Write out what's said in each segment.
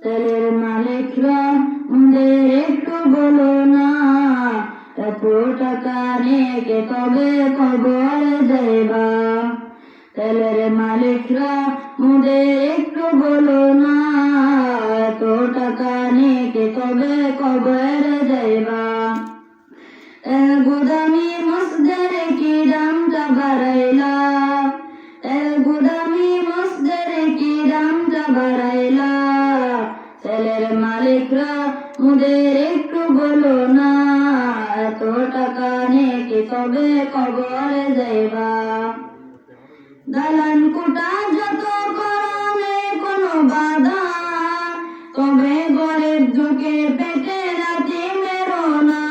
তেলের মালিকরা ওদের একটু বলো না, এত টাকা নিয়ে তবে কবরে যাইবা। তেলের মালিকরা ওদের একটু বলো না, এত টাকা নিয়ে তবে কবরে যাইবা। তেল গুদামি মসজিদের কি দামটা বাড়াইলা, তেল গুদামি মসজিদের কি দামটা বাড়াইলা। তেলের মালিকরা ওদের একটু বলো না, এত টাকা নিয়ে তবে কবরে যাইবা। দালান কোটা যত করলে কোনো বাধা, তবে গরিব ঢুকে পেটে রাতে মেরো না।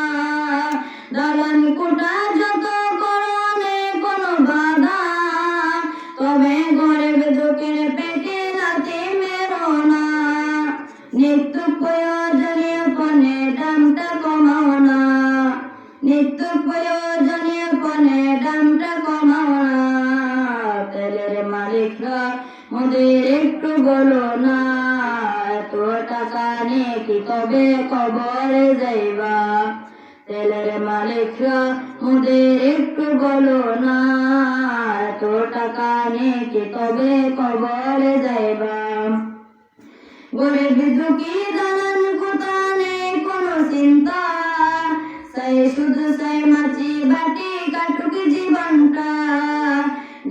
দালান কোটা যত করলে কোনো বাধা, তবে গরিব ঢুকে পেটে রাতে মেরো না। নিত্য প্রয়োজনীয় পণ্যের দামটা কমাও না, নিত্য প্রয়োজনীয় পণ্যের দামটা কমাও না। তেলের মালিকরা ওদের একটু বলো না, এত টাকা নিয়ে তবে কবরে যাইবা। তেলের মালিকরা ওদের একটু বলো না, এত টাকা নিয়ে তবে কবরে যাইবা। গরিব দুঃখী দালান কোটা নেই কোনো চিন্তা, সাই শুধু সাই মাছি বাটি কাটুক জীবনটা।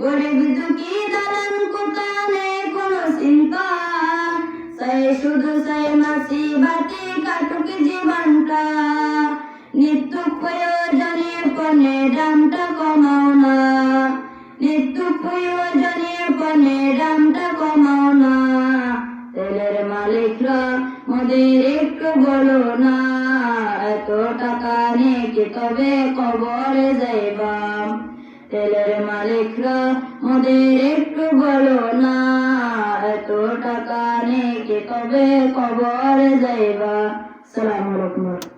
গরিব দুঃখী দালান কোটা নেই কোনো চিন্তা, সাই শুধু সাই মাছি বাটি কাটুক জীবনটা। নিত্য প্রয়োজনীয় পণ্যের দামটা কমাও না, নিত্য প্রয়োজনীয় পণ্যের দামটা কমাও না। তেলের মালিকরা ওদের একটু বলো না, এত টাকা নিয়ে তবে কবরে যাইবা। তেলের মালিকরা ওদের একটু বলো না, এত টাকা নিয়ে তবে কবরে যাইবা। আসসালামু আলাইকুম।